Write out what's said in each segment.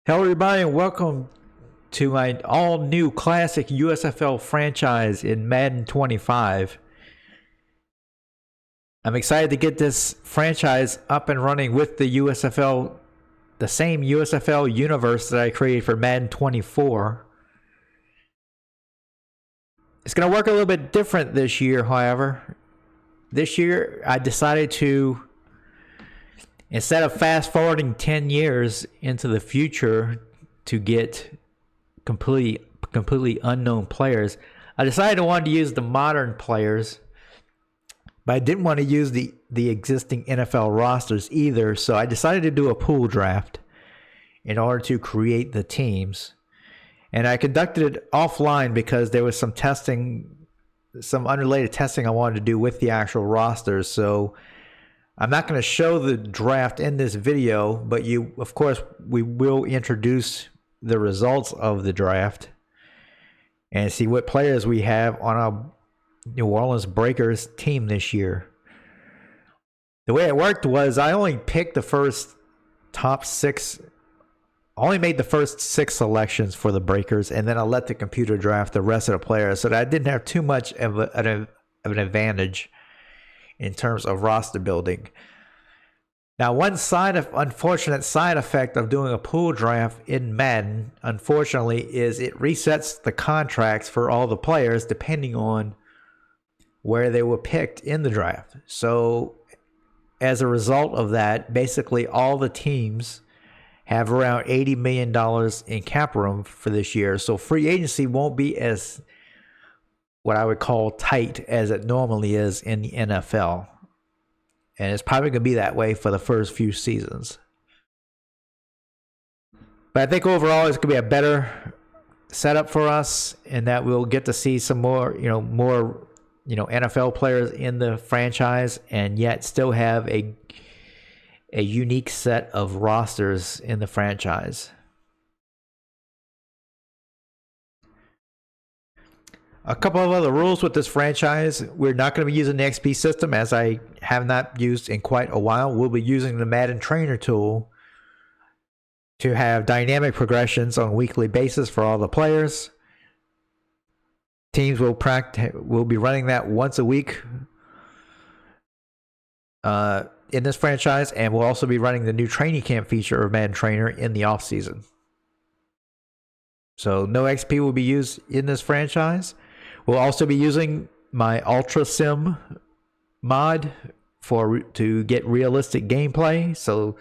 Hello, everybody, and welcome to my all-new classic USFL franchise in Madden 25. I'm excited to get this franchise up and running with the USFL, the same USFL universe that I created for Madden 24. It's going to work a little bit different this year, however. This year, I decided to, instead of fast-forwarding 10 years into the future to get completely unknown players, I decided I wanted to use the modern players, but I didn't want to use the existing NFL rosters either, so I decided to do a pool draft in order to create the teams. And I conducted it offline because there was some testing, some unrelated testing I wanted to do with the actual rosters, so I'm not going to show the draft in this video, but of course, we will introduce the results of the draft and see what players we have on our New Orleans Breakers team this year. The way it worked was I only picked the first top six, only made the first 6 selections for the Breakers, and then I let the computer draft the rest of the players so that I didn't have too much of an advantage in terms of roster building. Now, one unfortunate side effect of doing a pool draft in Madden, unfortunately, is it resets the contracts for all the players depending on where they were picked in the draft. So, as a result of that, basically all the teams have around $80 million in cap room for this year. So, free agency won't be as what I would call tight as it normally is in the NFL. And it's probably going to be that way for the first few seasons. But I think overall it's going to be a better setup for us, in that we'll get to see some more NFL players in the franchise, and yet still have a unique set of rosters in the franchise. A couple of other rules with this franchise: we're not going to be using the XP system, as I have not used in quite a while. We'll be using the Madden Trainer tool to have dynamic progressions on a weekly basis for all the players. Teams will be running that once a week in this franchise, and we'll also be running the new training camp feature of Madden Trainer in the off season. So no XP will be used in this franchise. We'll also be using my UltraSim mod to get realistic gameplay. So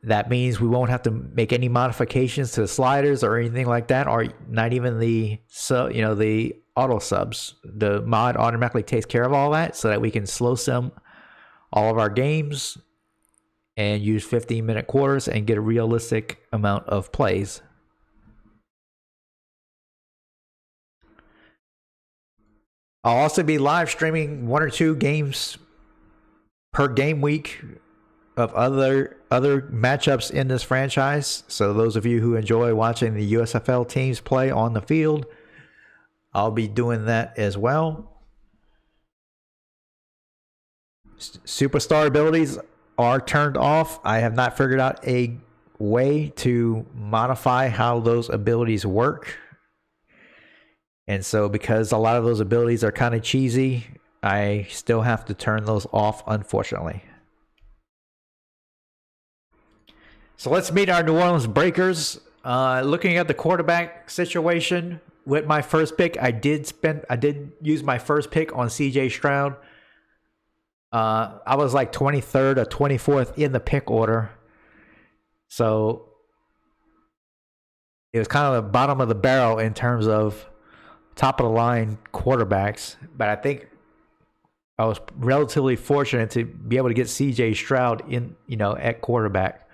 that means we won't have to make any modifications to the sliders or anything like that, or not even the auto subs. The mod automatically takes care of all that, so that we can slow sim all of our games and use 15-minute quarters and get a realistic amount of plays. I'll also be live streaming 1 or 2 games per game week of other matchups in this franchise. So those of you who enjoy watching the USFL teams play on the field, I'll be doing that as well. Superstar abilities are turned off. I have not figured out a way to modify how those abilities work. And so, because a lot of those abilities are kind of cheesy, I still have to turn those off, unfortunately. So let's meet our New Orleans Breakers. Looking at the quarterback situation with my first pick, I did use my first pick on CJ Stroud. I was like 23rd or 24th in the pick order. So it was kind of the bottom of the barrel in terms of top of the line quarterbacks, but I think I was relatively fortunate to be able to get CJ Stroud at quarterback.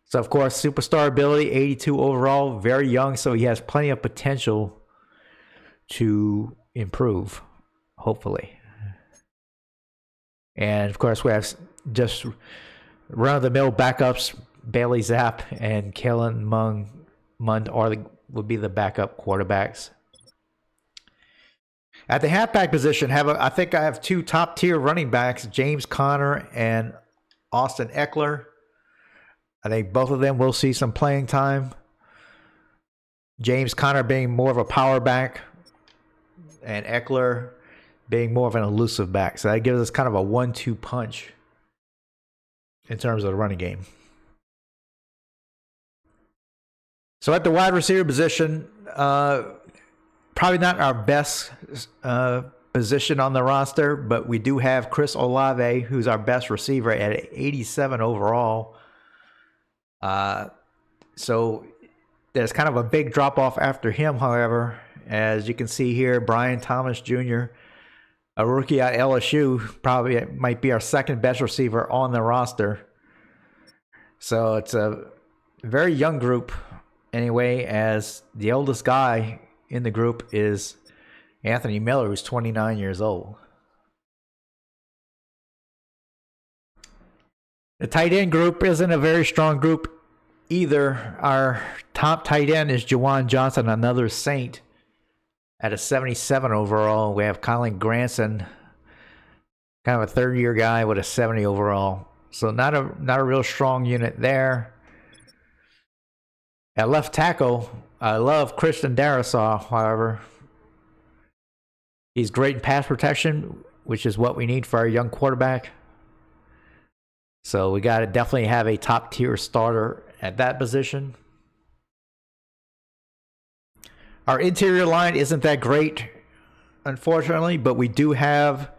So of course, superstar ability, 82 overall, very young, so he has plenty of potential to improve, hopefully. And of course, we have just run-of-the-mill backups. Bailey Zapp and Kellen Mond would be the backup quarterbacks. At the halfback position, I think I have 2 top-tier running backs, James Conner and Austin Eckler. I think both of them will see some playing time. James Conner being more of a power back, and Eckler being more of an elusive back. So that gives us kind of a 1-2 punch in terms of the running game. So at the wide receiver position, probably not our best position on the roster, but we do have Chris Olave, who's our best receiver at 87 overall. So there's kind of a big drop off after him, however. As you can see here, Brian Thomas Jr., a rookie at LSU, probably might be our second best receiver on the roster. So it's a very young group anyway, as the oldest guy in the group is Anthony Miller, who's 29 years old. The tight end group isn't a very strong group either. Our top tight end is Juwan Johnson, another Saint, at a 77 overall. We have Colin Granson, kind of a third-year guy with a 70 overall. So not a real strong unit there. At left tackle, I love Christian Darrisaw, however. He's great in pass protection, which is what we need for our young quarterback. So we got to definitely have a top-tier starter at that position. Our interior line isn't that great, unfortunately, but we do have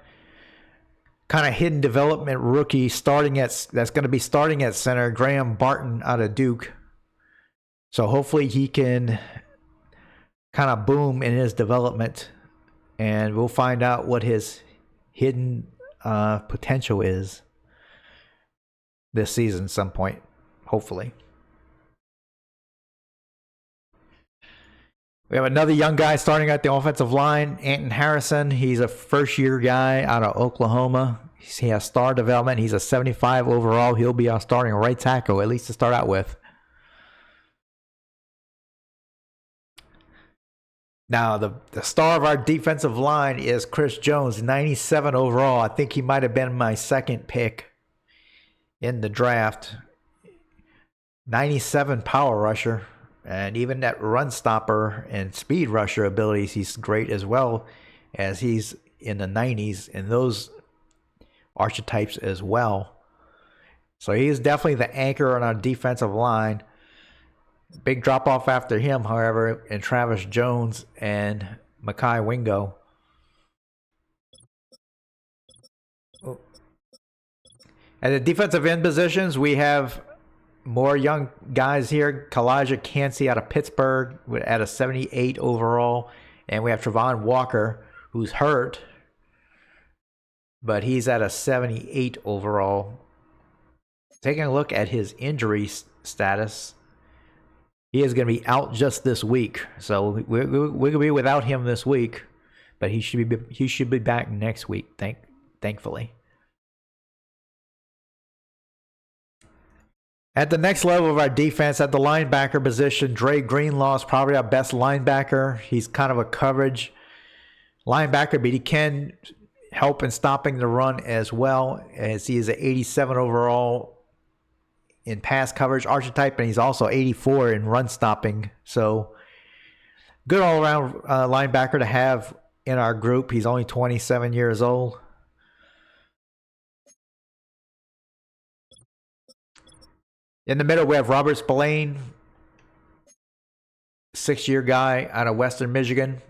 kind of hidden development rookie that's going to be starting at center, Graham Barton out of Duke. So hopefully he can kind of boom in his development, and we'll find out what his hidden potential is this season at some point, hopefully. We have another young guy starting at the offensive line, Anton Harrison. He's a first-year guy out of Oklahoma. He has star development. He's a 75 overall. He'll be our starting right tackle, at least to start out with. Now, the star of our defensive line is Chris Jones, 97 overall. I think he might have been my second pick in the draft. 97 power rusher. And even that run stopper and speed rusher abilities, he's great as well, as he's in the 90s in those archetypes as well. So he's definitely the anchor on our defensive line. Big drop off after him, however, in Travis Jones and Mekhi Wingo. At the defensive end positions, we have more young guys here. Kalijah Cansey out of Pittsburgh at a 78 overall. And we have Travon Walker, who's hurt, but he's at a 78 overall. Taking a look at his injury status, he is going to be out just this week. So we're going to be without him this week, but he should be back next week, thankfully. At the next level of our defense, at the linebacker position, Dre Greenlaw is probably our best linebacker. He's kind of a coverage linebacker, but he can help in stopping the run as well, as he is an 87 overall in pass coverage archetype, and he's also 84 in run stopping. So good all-around linebacker to have in our group. He's only 27 years old. In the middle, we have Robert Spillane, 6-year guy out of Western Michigan.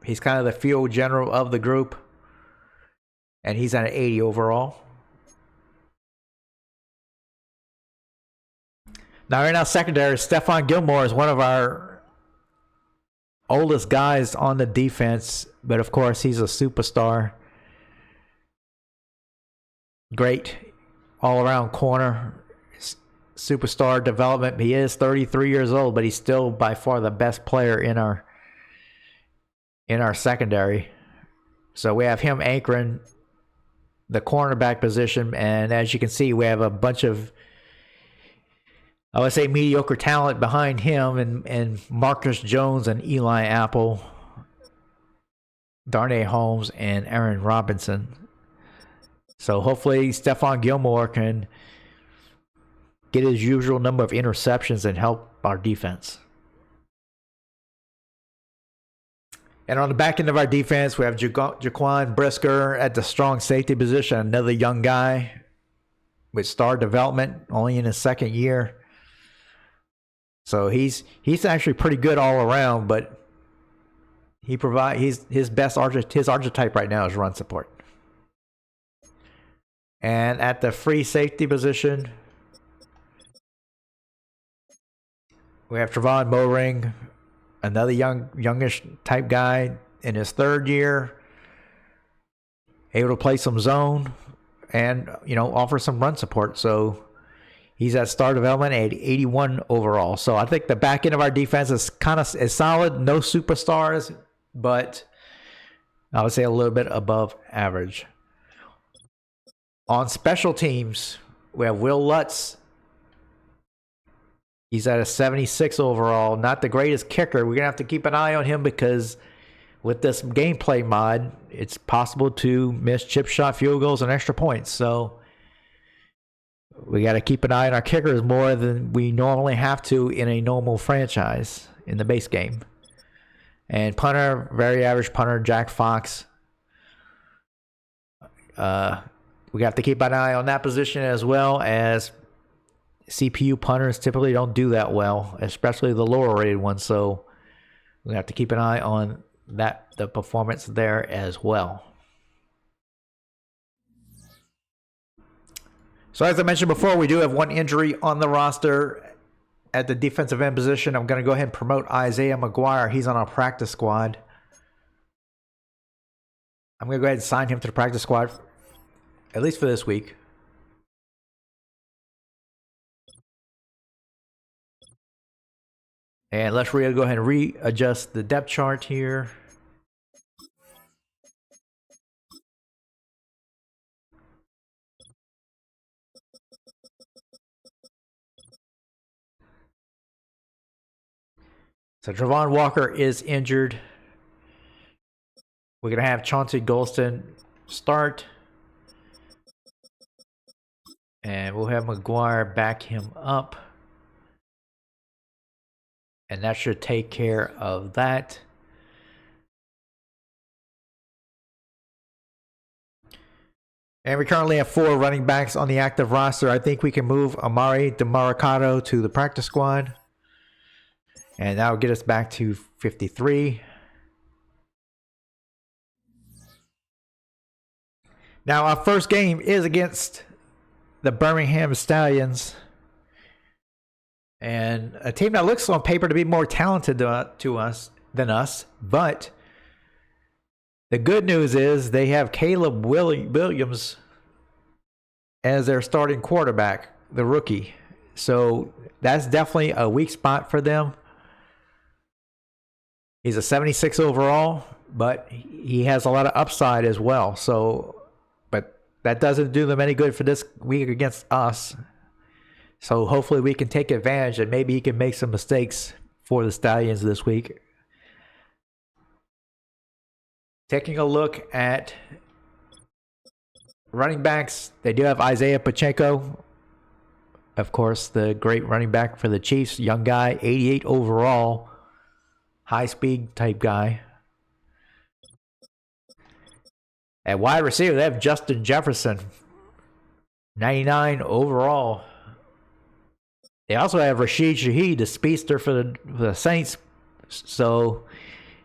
He's kind of the field general of the group, and he's at an 80 overall. Now, in our secondary, Stephon Gilmore is one of our oldest guys on the defense, but of course, he's a superstar. Great all-around corner. Superstar development. He is 33 years old, but he's still by far the best player in our secondary. So we have him anchoring the cornerback position, and as you can see, we have a bunch of, I would say, mediocre talent behind him, and Marcus Jones and Eli Apple, Darnay Holmes, and Aaron Robinson. So hopefully Stephon Gilmore can get his usual number of interceptions and help our defense. And on the back end of our defense, we have Jaquan Brisker at the strong safety position, another young guy with star development, only in his second year. So he's actually pretty good all around, but his best archetype right now is run support. And at the free safety position, we have Trevon Moring, another youngish type guy in his third year, able to play some zone and, offer some run support. So he's at star development at 81 overall. So I think the back end of our defense is solid. No superstars, but I would say a little bit above average. On special teams, we have Will Lutz. He's at a 76 overall. Not the greatest kicker. We're going to have to keep an eye on him because with this gameplay mod, it's possible to miss chip shot field goals and extra points. So we got to keep an eye on our kickers more than we normally have to in a normal franchise in the base game. And punter, very average punter, Jack Fox. We have to keep an eye on that position as well, as CPU punters typically don't do that well, especially the lower rated ones. So we have to keep an eye on the performance there as well. So as I mentioned before, we do have one injury on the roster at the defensive end position. I'm going to go ahead and promote Isaiah McGuire. He's on our practice squad. I'm going to go ahead and sign him to the practice squad, at least for this week. And let's go ahead and readjust the depth chart here. So Travon Walker is injured. We're going to have Chauncey Golston start. And we'll have McGuire back him up. And that should take care of that. And we currently have 4 running backs on the active roster. I think we can move Amari DeMarcado to the practice squad. And that will get us back to 53. Now, our first game is against the Birmingham Stallions. And a team that looks on paper to be more talented than us. But the good news is they have Caleb Williams as their starting quarterback, the rookie. So that's definitely a weak spot for them. He's a 76 overall, but he has a lot of upside as well. So, but that doesn't do them any good for this week against us. So hopefully we can take advantage and maybe he can make some mistakes for the Stallions this week. Taking a look at running backs, they do have Isaiah Pacheco. Of course, the great running back for the Chiefs, young guy, 88 overall, high-speed type guy. At wide receiver, they have Justin Jefferson, 99 overall. They also have Rashid Shaheed, the speedster for the Saints. So,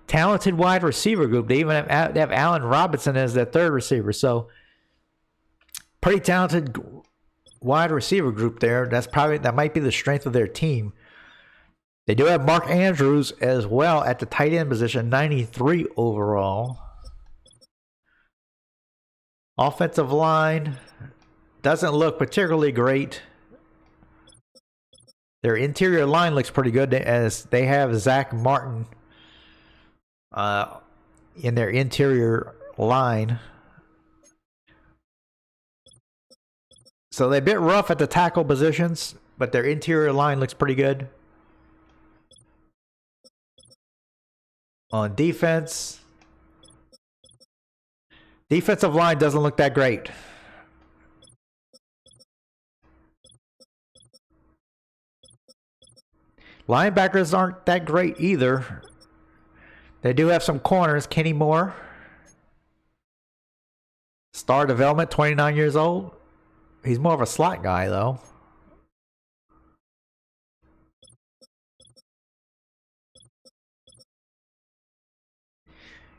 talented wide receiver group. They even have Allen Robinson as their third receiver. So, pretty talented wide receiver group there. That might be the strength of their team. They do have Mark Andrews as well at the tight end position, 93 overall. Offensive line doesn't look particularly great. Their interior line looks pretty good as they have Zach Martin in their interior line. So they're a bit rough at the tackle positions, but their interior line looks pretty good. On defense, defensive line doesn't look that great. Linebackers aren't that great either. They do have some corners. Kenny Moore, star development, 29 years old. He's more of a slot guy, though.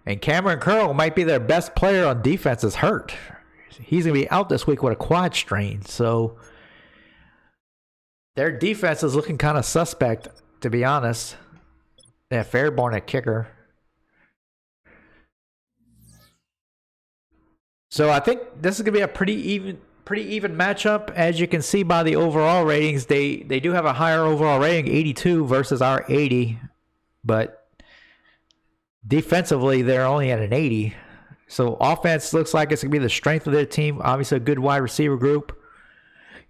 And Cameron Curl might be their best player on defense is hurt. He's going to be out this week with a quad strain. So their defense is looking kind of suspect, to be honest. They have Fairborn at kicker. So I think this is going to be a pretty even matchup. As you can see by the overall ratings, they do have a higher overall rating, 82 versus our 80. But defensively, they're only at an 80. So offense looks like it's going to be the strength of their team. Obviously, a good wide receiver group.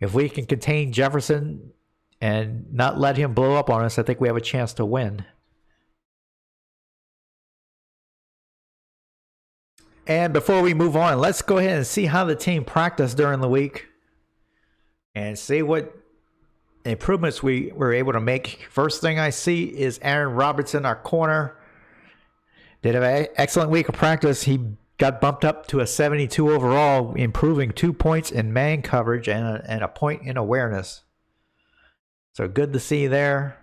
If we can contain Jefferson and not let him blow up on us, I think we have a chance to win. And before we move on, let's go ahead and see how the team practiced during the week and see what improvements we were able to make. First thing I see is Aaron Robertson, our corner. Did have an excellent week of practice. He got bumped up to a 72 overall, improving 2 points in man coverage and a point in awareness. So good to see there.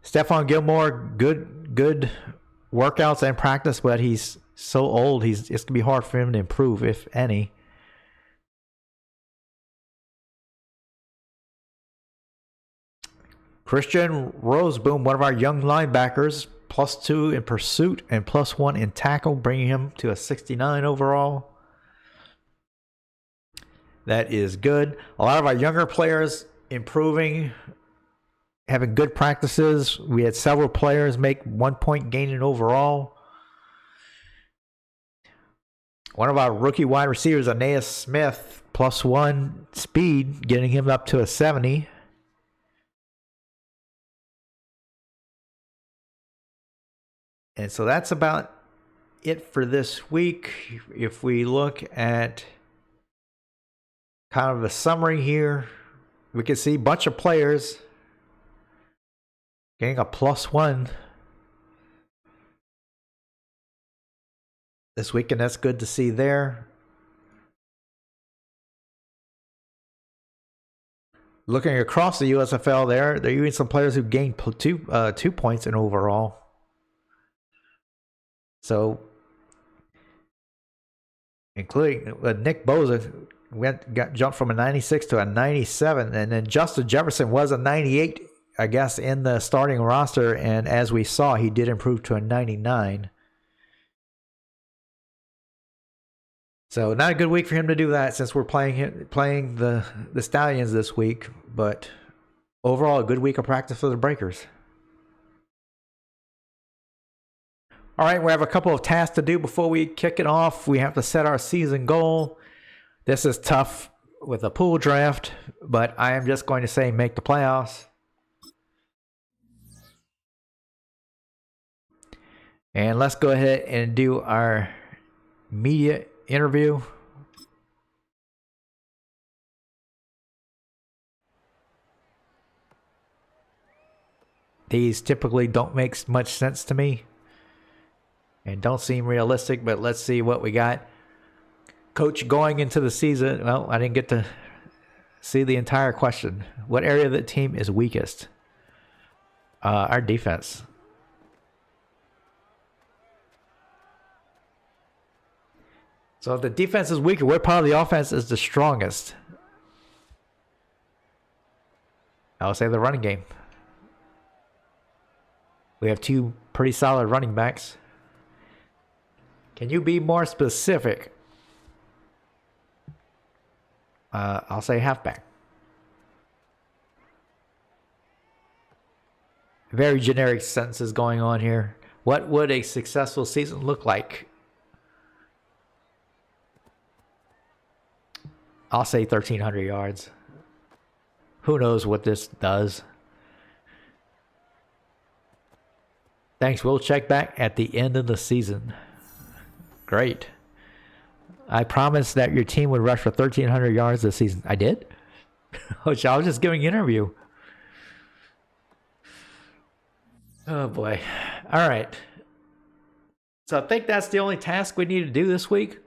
Stephon Gilmore, good workouts and practice, but he's so old. It's going to be hard for him to improve, if any. Christian Roseboom, one of our young linebackers, +2 in pursuit and +1 in tackle, bringing him to a 69 overall. That is good. A lot of our younger players improving, having good practices. We had several players make 1 point gain in overall. One of our rookie wide receivers, Aeneas Smith, +1 speed, getting him up to a 70. And so that's about it for this week. If we look at kind of a summary here, we can see a bunch of players getting a +1 this week, and that's good to see there. Looking across the USFL there are even some players who gained 2 points in overall. So, including Nick Bosa got jumped from a 96 to a 97, and then Justin Jefferson was a 98, I guess, in the starting roster, and as we saw, he did improve to a 99. So not a good week for him to do that since we're playing the Stallions this week, but overall a good week of practice for the Breakers. All right, we have a couple of tasks to do before we kick it off. We have to set our season goal. This is tough with a pool draft, but I am just going to say make the playoffs. And let's go ahead and do our media interview. These typically don't make much sense to me and don't seem realistic, but let's see what we got. Coach, going into the season, well, I didn't get to see the entire question. What area of the team is weakest? Our defense. So if the defense is weaker, what part of the offense is the strongest? I would say the running game. We have 2 pretty solid running backs. Can you be more specific? I'll say halfback. Very generic sentences going on here. What would a successful season look like? I'll say 1,300 yards. Who knows what this does? Thanks. We'll check back at the end of the season. Great. I promised that your team would rush for 1,300 yards this season. I did? I was just giving an interview. Oh boy. All right. So I think that's the only task we need to do this week.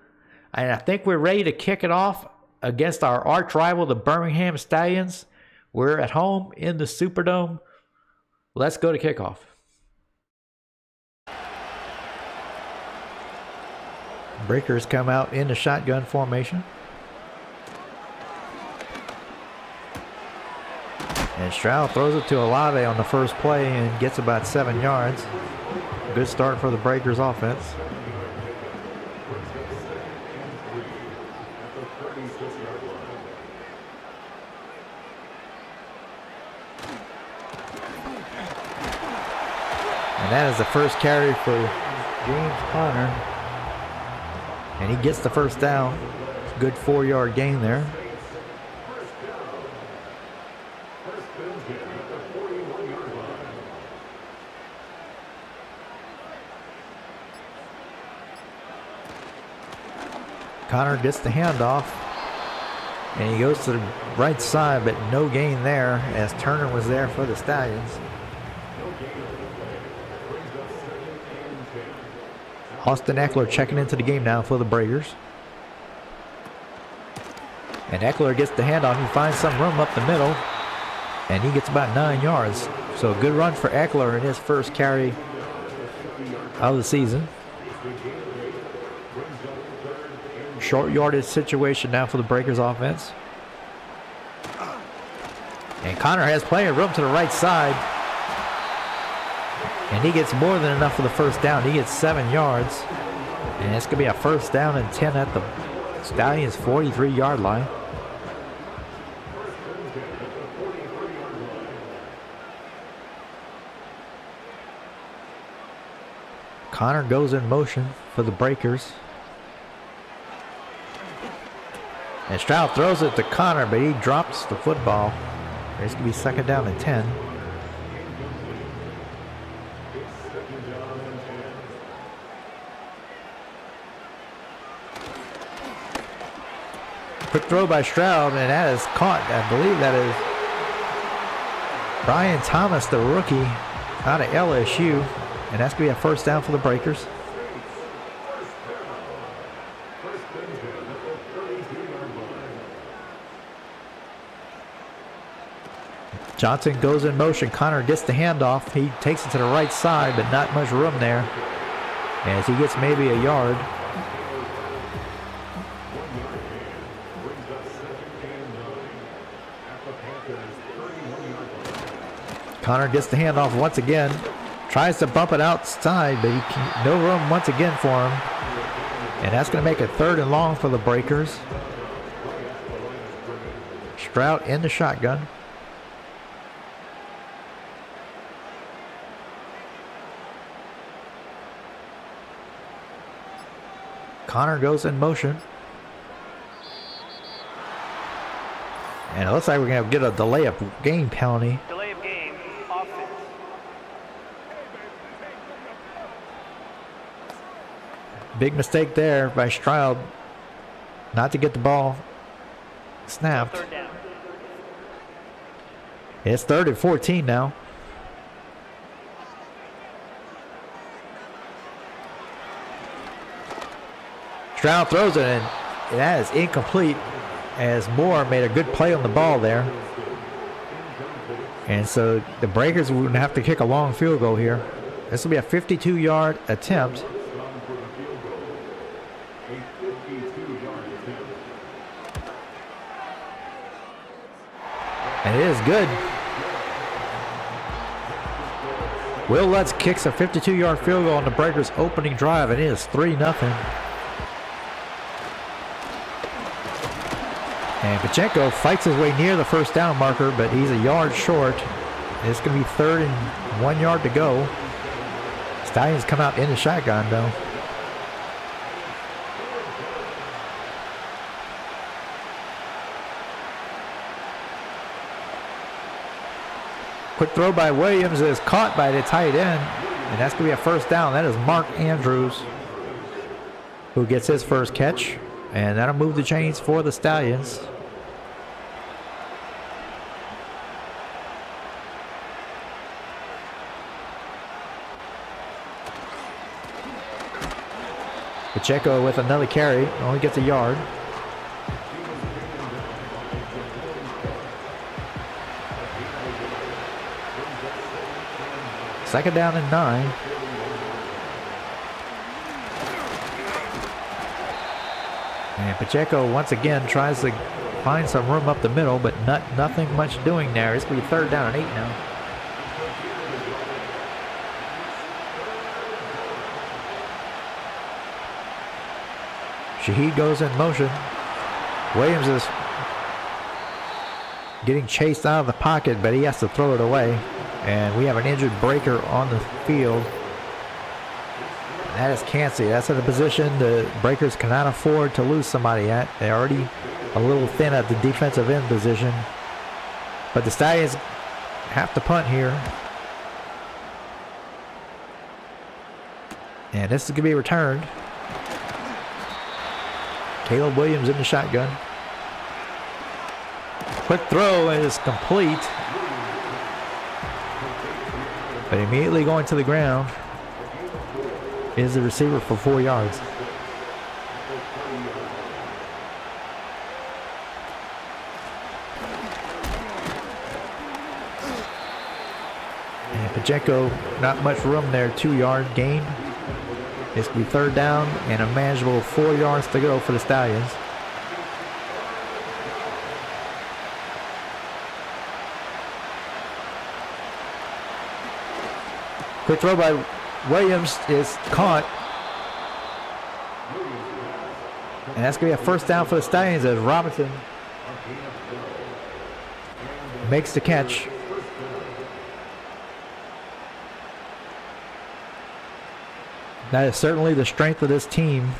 And I think we're ready to kick it off against our arch rival, the Birmingham Stallions. We're at home in the Superdome. Let's go to kickoff. Breakers come out in the shotgun formation. And Stroud throws it to Olave on the first play and gets about 7 yards. Good start for the Breakers offense. And that is the first carry for James Conner. And he gets the first down. Good 4-yard gain there. Conner gets the handoff, and he goes to the right side, but no gain there as Turner was there for the Stallions. Austin Eckler checking into the game now for the Breakers. And Eckler gets the handoff. He finds some room up the middle, and he gets about 9 yards. So a good run for Eckler in his first carry of the season. Short yardage situation now for the Breakers offense. And Conner has plenty of room to the right side. And he gets more than enough for the first down. He gets 7 yards. And it's going to be a first down and 10 at the Stallions' 43-yard line. Conner goes in motion for the Breakers. And Stroud throws it to Conner, but he drops the football. It's going to be second down and 10. Quick throw by Stroud, and that is caught. I believe that is Brian Thomas, the rookie, out of LSU. And that's going to be a first down for the Breakers. Johnson goes in motion. Conner gets the handoff. He takes it to the right side, but not much room there as he gets maybe a yard. Conner gets the handoff once again. Tries to bump it outside, but no room once again for him. And that's going to make it third and long for the Breakers. Stroud in the shotgun. Conner goes in motion. And it looks like we're going to get a delay of game penalty. Delay of game, offense. Big mistake there by Stroud not to get the ball snapped. Third down. It's 3rd and 14 now. Stroud throws it, and that is incomplete as Moore made a good play on the ball there. And so the Breakers would have to kick a long field goal here. This will be a 52-yard attempt. And it is good. Will Lutz kicks a 52-yard field goal on the Breakers' opening drive, and it is 3-0. And Pacheco fights his way near the first down marker, but he's a yard short. It's going to be 3rd and 1 yard to go. Stallions come out in the shotgun, though. Quick throw by Williams is caught by the tight end, and that's going to be a first down. That is Mark Andrews who gets his first catch, and that'll move the chains for the Stallions. Pacheco with another carry, only gets a yard. Second down and 9. And Pacheco once again tries to find some room up the middle, but nothing much doing there. It's going to be third down and 8 now. Shaheed goes in motion. Williams is getting chased out of the pocket, but he has to throw it away. And we have an injured breaker on the field. That is Cansey. That's in a position the Breakers cannot afford to lose somebody at. They're already a little thin at the defensive end position. But the Stallions have to punt here. And this is going to be returned. Caleb Williams in the shotgun. Quick throw is complete. But immediately going to the ground is the receiver for 4 yards. And Pacheco, not much room there, 2-yard gain. It's going to be third down and a manageable 4 yards to go for the Stallions. Quick throw by Williams is caught. And that's going to be a first down for the Stallions as Robinson makes the catch. That is certainly the strength of this team,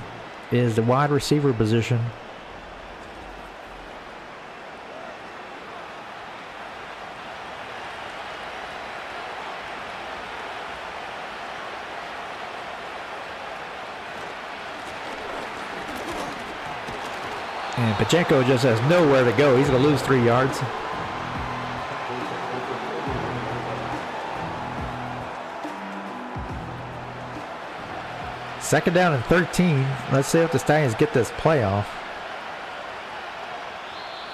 is the wide receiver position. And Pacheco just has nowhere to go. He's going to lose 3 yards. Second down and 13. Let's see if the Stallions get this playoff.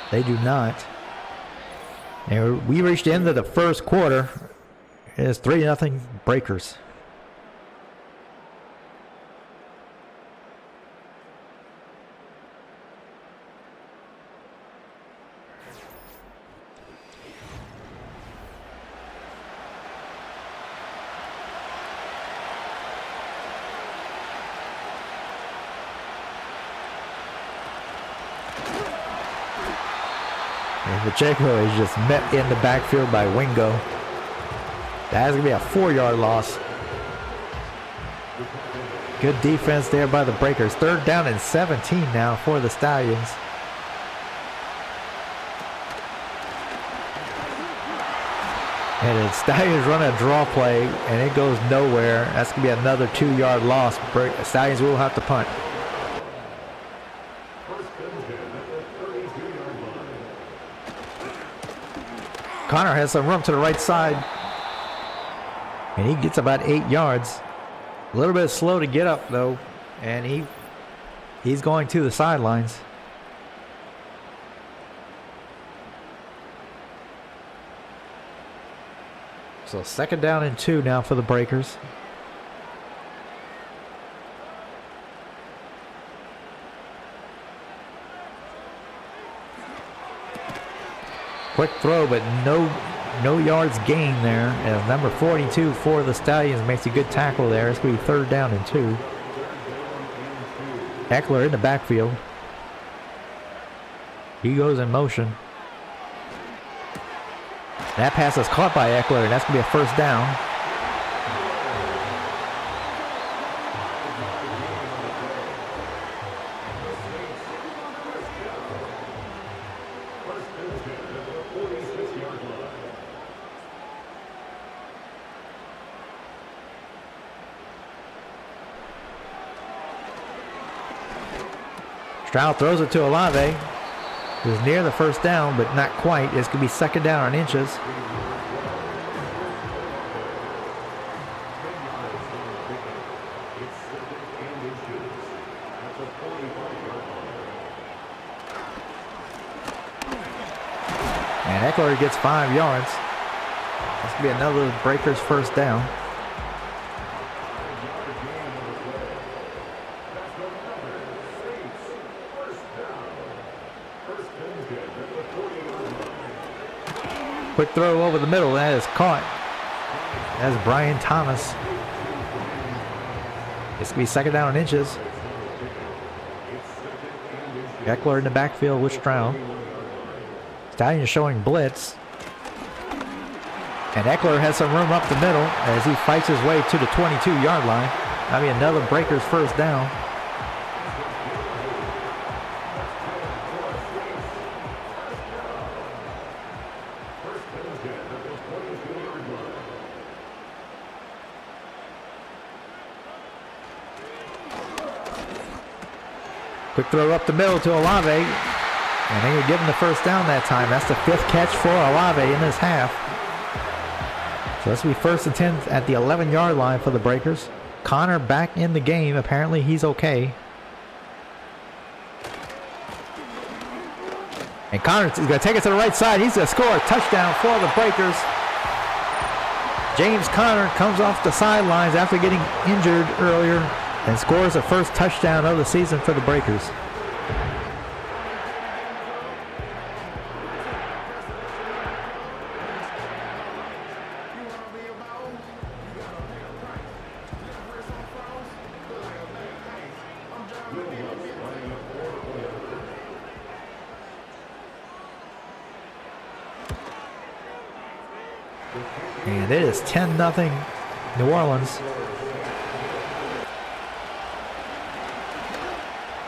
They do not. And we reached the end of the first quarter. It's 3-0 Breakers. Pacheco is just met in the backfield by Wingo. That's going to be a 4-yard loss. Good defense there by the Breakers. Third down and 17 now for the Stallions. And the Stallions run a draw play and it goes nowhere. That's going to be another 2-yard loss. Stallions will have to punt. Connor has some room to the right side. And he gets about 8 yards. A little bit slow to get up though. And he's going to the sidelines. So second down and 2 now for the Breakers. Quick throw, but no yards gained there. As number 42 for the Stallions makes a good tackle there. It's going to be third down and 2. Eckler in the backfield. He goes in motion. That pass is caught by Eckler, and that's going to be a first down. Stroud throws it to Olave. He was near the first down, but not quite. It's going to be second down on inches. Eckler gets 5 yards. This could be another Breakers first down. Quick throw over the middle. That is caught. That's Brian Thomas. It's going to be second down and inches. Eckler in the backfield with Stroud. Stallion showing blitz. And Eckler has some room up the middle as he fights his way to the 22-yard line. That'll be another Breakers first down. Quick throw up the middle to Olave. And they give him the first down that time. That's the 5th catch for Olave in this half. So this will be first and 10 at the 11-yard line for the Breakers. Connor back in the game. Apparently he's okay. And Connor is going to take it to the right side. He's going to score a touchdown for the Breakers. James Conner comes off the sidelines after getting injured earlier and scores the first touchdown of the season for the Breakers. And it is 10-0 New Orleans.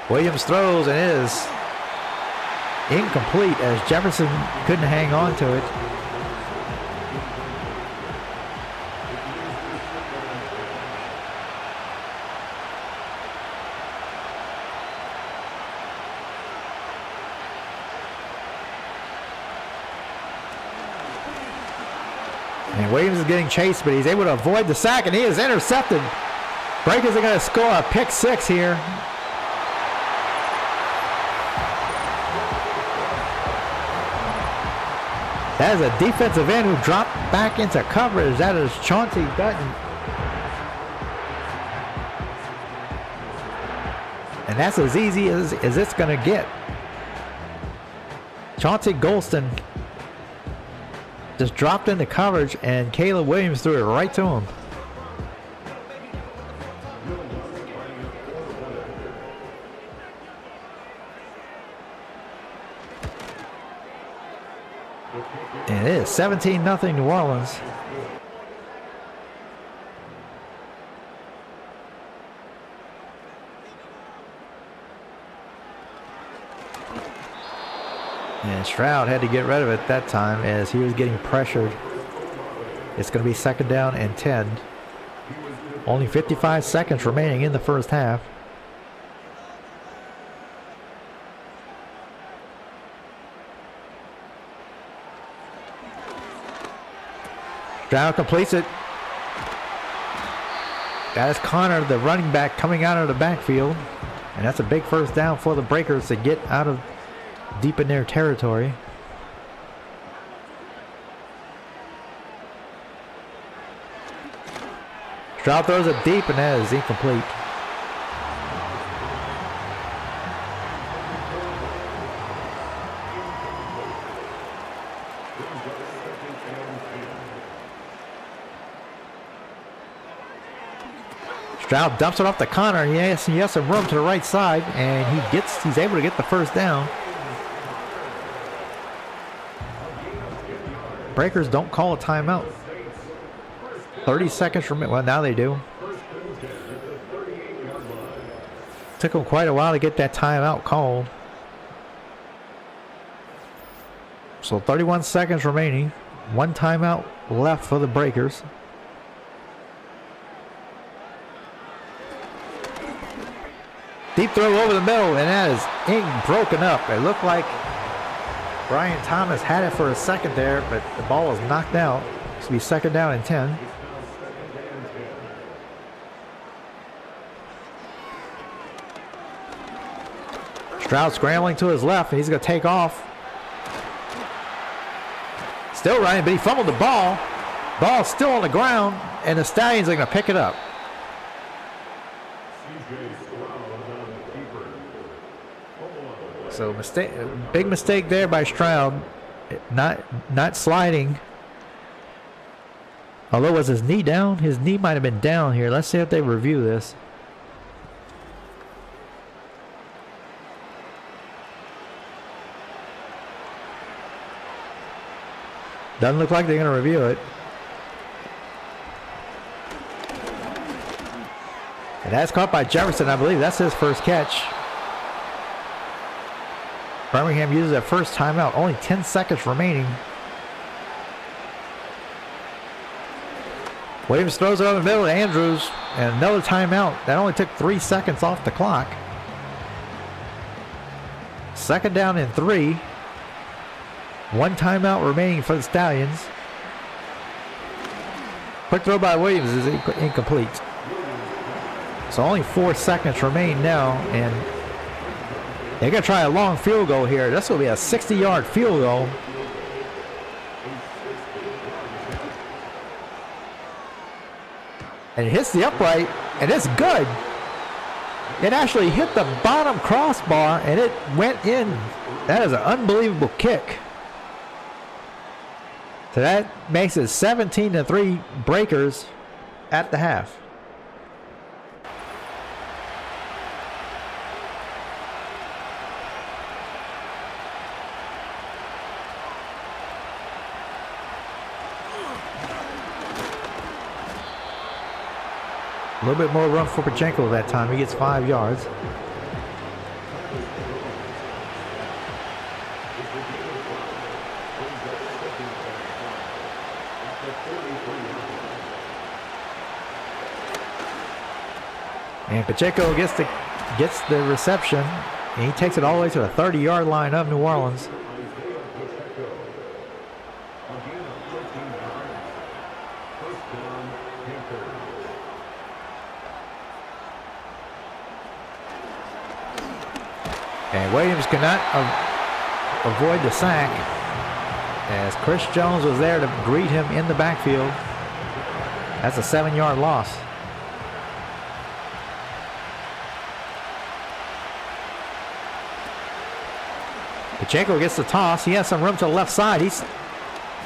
Williams throws and it is incomplete as Jefferson couldn't hang on to it. And Williams is getting chased, but he's able to avoid the sack, and he is intercepted. Breakers are going to score a pick 6 here. That is a defensive end who dropped back into coverage. That is Chauncey Dutton. And that's as easy as it's going to get. Chauncey Golston just dropped into coverage, and Caleb Williams threw it right to him. And it is 17-0 New Orleans. And Stroud had to get rid of it that time as he was getting pressured. It's going to be second down and 10. Only 55 seconds remaining in the first half. Stroud completes it. That is Connor, the running back, coming out of the backfield. And that's a big first down for the Breakers to get out of deep in their territory. Stroud throws it deep, and that is incomplete. Stroud dumps it off to Connor. He has some room to the right side, and he's able to get the first down. Breakers don't call a timeout. 30 seconds remaining. Well, now they do. Took them quite a while to get that timeout called. So 31 seconds remaining. One timeout left for the Breakers. Deep throw over the middle, and that is broken up. It looked like Brian Thomas had it for a second there, but the ball was knocked out. It's going to be second down and 10. Stroud scrambling to his left, and he's going to take off. Still running, but he fumbled the ball. Ball's still on the ground, and the Stallions are going to pick it up. So big mistake there by Stroud, not sliding. Although, was his knee down? His knee might have been down here. Let's see if they review this. Doesn't look like they're going to review it. And that's caught by Jefferson, I believe. That's his first catch. Birmingham uses that first timeout. Only 10 seconds remaining. Williams throws it over the middle to Andrews. And another timeout. That only took 3 seconds off the clock. Second down and 3. 1 timeout remaining for the Stallions. Quick throw by Williams is incomplete. So only 4 seconds remain now, and they're going to try a long field goal here. This will be a 60-yard field goal. And it hits the upright, and it's good. It actually hit the bottom crossbar, and it went in. That is an unbelievable kick. So that makes it 17-3 Breakers at the half. A little bit more run for Pachenko that time. He gets 5 yards. And Pacheco gets the reception, and he takes it all the way to the 30-yard line of New Orleans. And Williams cannot avoid the sack, as Chris Jones was there to greet him in the backfield. That's a 7-yard loss. Pacheco gets the toss. He has some room to the left side. He's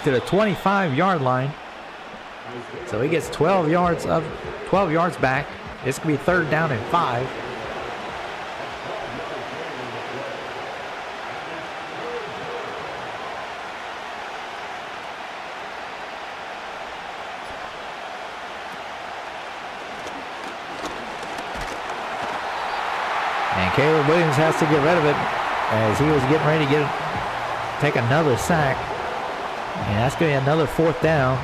to the 25-yard line. So he gets 12 yards back. It's going to be 3rd down and 5. And Caleb Williams has to get rid of it, as he was getting ready to take another sack. And that's going to be another 4th down.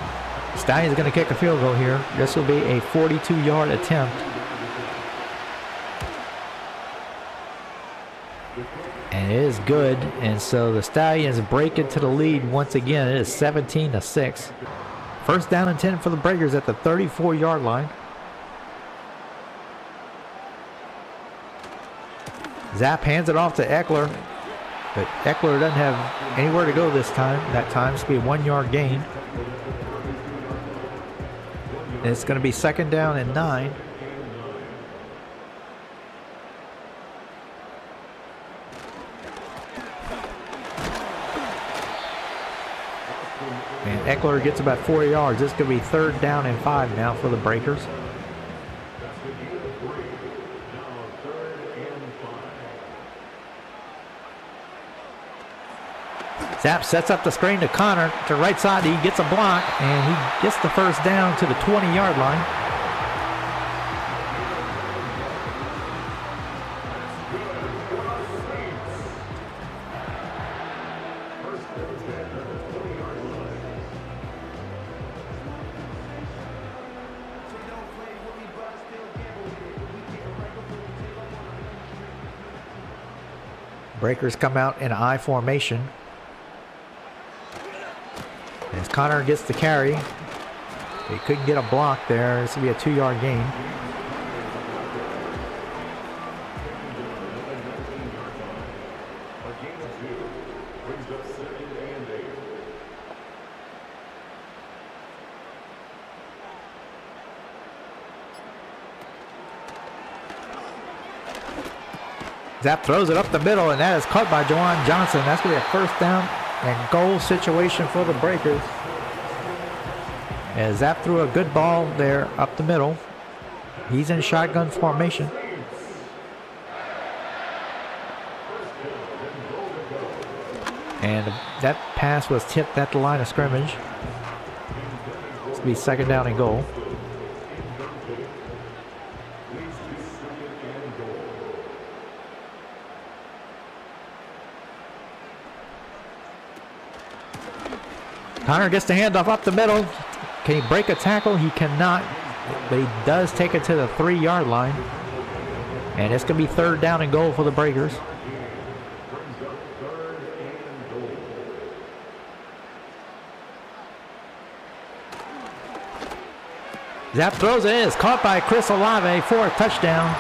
Stallion's going to kick a field goal here. This will be a 42-yard attempt. And it is good. And so the Stallions break into the lead once again. It is 17-6. 1st down and 10 for the Breakers at the 34-yard line. Zapp hands it off to Eckler, but Eckler doesn't have anywhere to go this time. That time it's going to be a 1-yard gain. And it's going to be 2nd down and 9. And Eckler gets about 4 yards. This is going to be 3rd down and 5 now for the Breakers. Zapp sets up the screen to Connor to right side. He gets a block, and he gets the 1st down to the 20-yard line. Breakers come out in I formation. As Connor gets the carry, he couldn't get a block there. This will be a 2-yard gain. Zapp throws it up the middle, and that is caught by Jawan Johnson. That's going to be a first down and goal situation for the Breakers. As Zapp threw a good ball there up the middle. He's in shotgun formation. And that pass was tipped at the line of scrimmage. It's going to be second down and goal. Connor gets the handoff up the middle. Can he break a tackle? He cannot, but he does take it to the 3-yard line. And it's going to be third down and goal for the Breakers. Zapp throws it in. It's caught by Chris Olave for a touchdown.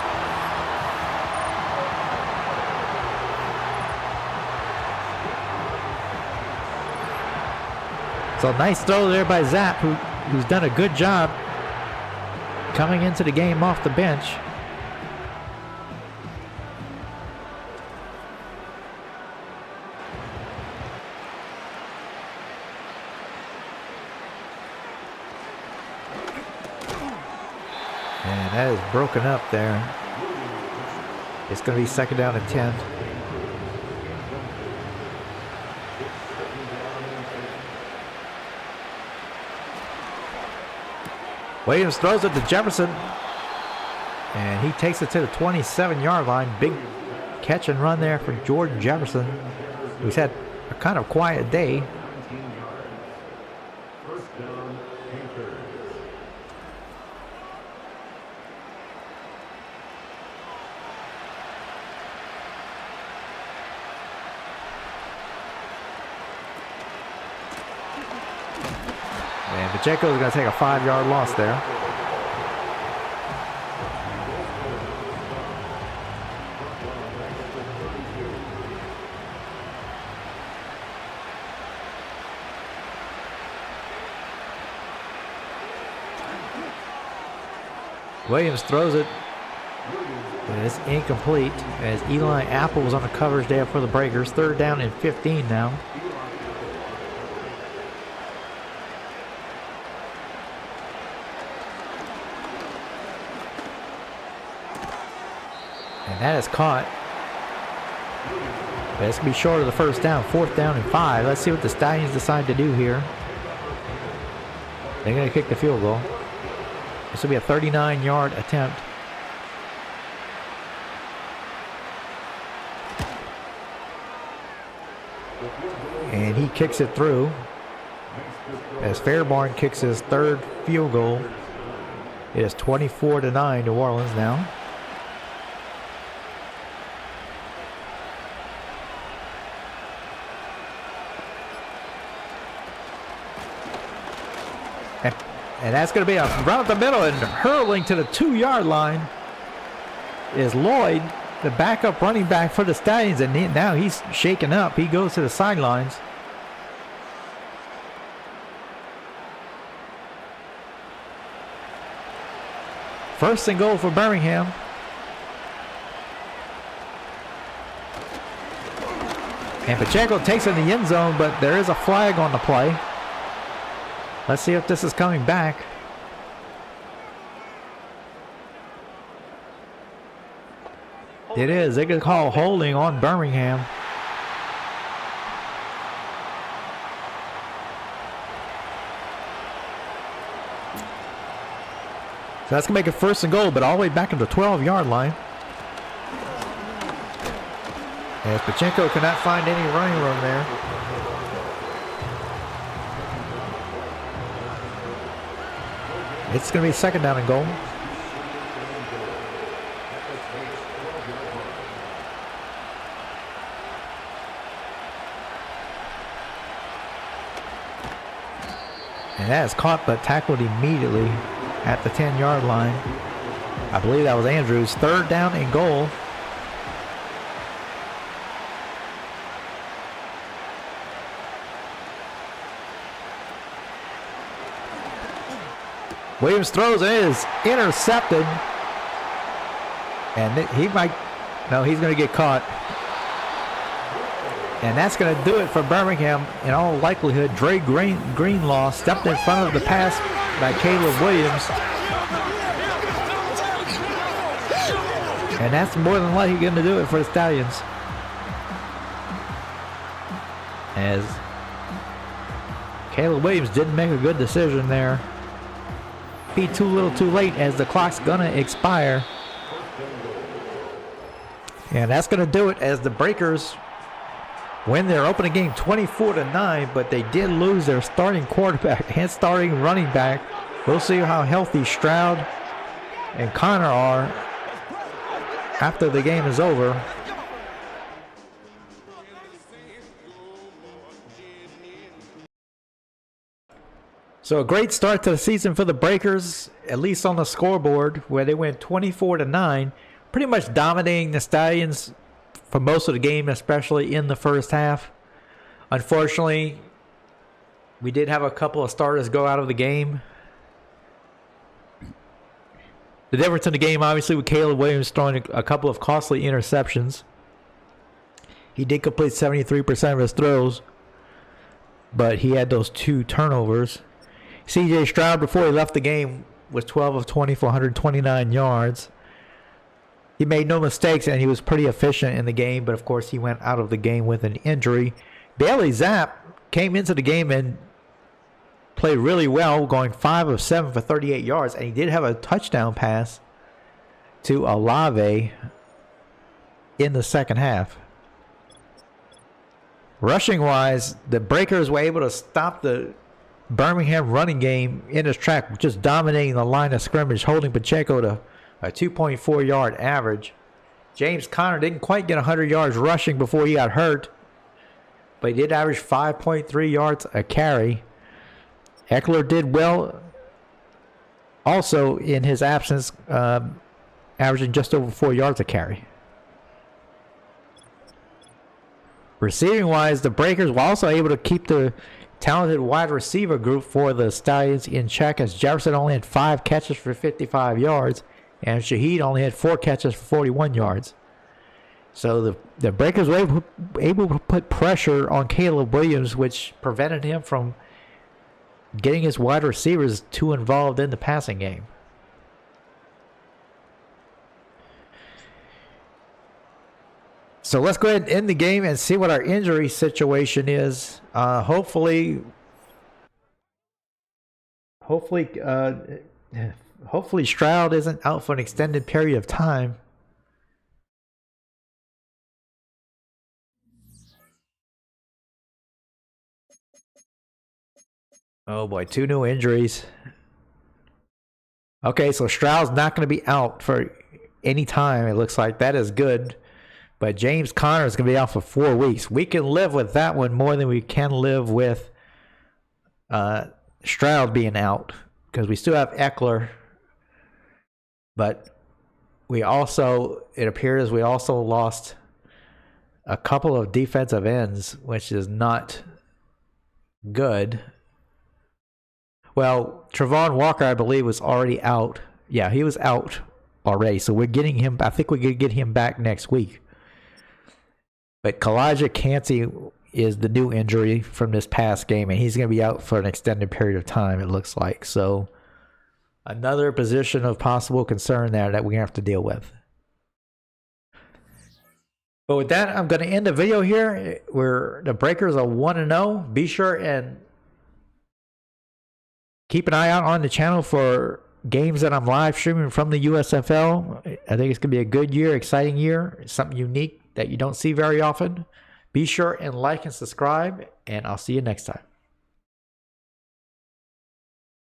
So nice throw there by Zapp, who's done a good job coming into the game off the bench. And that is broken up there. It's going to be second down and 10. Williams throws it to Jefferson, and he takes it to the 27-yard line. Big catch and run there for Jordan Jefferson, who's had a kind of quiet day. And Pacheco is going to take a 5-yard loss there. Williams throws it, and it's incomplete as Eli Apple was on the coverage there for the Breakers. Third down and 15 now. And that is caught. But it's going to be short of the first down. Fourth down and 5. Let's see what the Stallions decide to do here. They're going to kick the field goal. This will be a 39-yard attempt. And he kicks it through as Fairbairn kicks his third field goal. It is 24-9 New Orleans now. And that's going to be around the middle, and hurling to the 2-yard line is Lloyd, the backup running back for the Stallions, and now he's shaken up. He goes to the sidelines. First and goal for Birmingham. And Pacheco takes it in the end zone, but there is a flag on the play. Let's see if this is coming back. It is. They can call holding on Birmingham. So that's going to make it first and goal, but all the way back to the 12-yard line. As Pacheco cannot find any running room there. It's going to be second down and goal. And that is caught but tackled immediately at the 10-yard line. I believe that was Andrews. Third down and goal. Williams throws, it is intercepted. And he might No, he's going to get caught. And that's going to do it for Birmingham. In all likelihood, Dre Greenlaw stepped in front of the pass by Caleb Williams. And that's more than likely going to do it for the Stallions. As Caleb Williams didn't make a good decision there. Be too little too late as the clock's going to expire. And that's going to do it as the Breakers win their opening game 24-9, but they did lose their starting quarterback and starting running back. We'll see how healthy Stroud and Connor are after the game is over. So a great start to the season for the Breakers, at least on the scoreboard, where they went 24-9, pretty much dominating the Stallions for most of the game, especially in the first half. Unfortunately, we did have a couple of starters go out of the game. The difference in the game, obviously, with Caleb Williams throwing a couple of costly interceptions. He did complete 73% of his throws, but he had those 2 turnovers. C.J. Stroud, before he left the game, was 12 of 20 for 129 yards. He made no mistakes, and he was pretty efficient in the game, but of course he went out of the game with an injury. Bailey Zapp came into the game and played really well, going 5 of 7 for 38 yards, and he did have a touchdown pass to Olave in the second half. Rushing-wise, the Breakers were able to stop the Birmingham running game in its track, just dominating the line of scrimmage, holding Pacheco to a 2.4 yard average. James Conner didn't quite get 100 yards rushing before he got hurt, but he did average 5.3 yards a carry. Eckler did well also in his absence, averaging just over 4 yards a carry. Receiving wise, the Breakers were also able to keep the talented wide receiver group for the Stallions in check, as Jefferson only had 5 catches for 55 yards and Shaheed only had 4 catches for 41 yards. So the Breakers were able to put pressure on Caleb Williams, which prevented him from getting his wide receivers too involved in the passing game. So let's go ahead and end the game and see what our injury situation is. Hopefully Stroud isn't out for an extended period of time. Oh boy, 2 new injuries. Okay, so Stroud's not going to be out for any time, it looks like. That is good. But James Conner is going to be out for 4 weeks. We can live with that one more than we can live with Stroud being out, because we still have Eckler. But it appears we also lost a couple of defensive ends, which is not good. Well, Travon Walker, I believe, was already out. Yeah, he was out already. So we're getting him. I think we could get him back next week. But Kalijah Cansey is the new injury from this past game, and he's going to be out for an extended period of time, it looks like. So another position of possible concern there that we're going to have to deal with. But with that, I'm going to end the video here. The Breakers are 1-0. Be sure and keep an eye out on the channel for games that I'm live streaming from the USFL. I think it's going to be a good year, exciting year, something unique that you don't see very often. Be sure and like and subscribe, and I'll see you next time.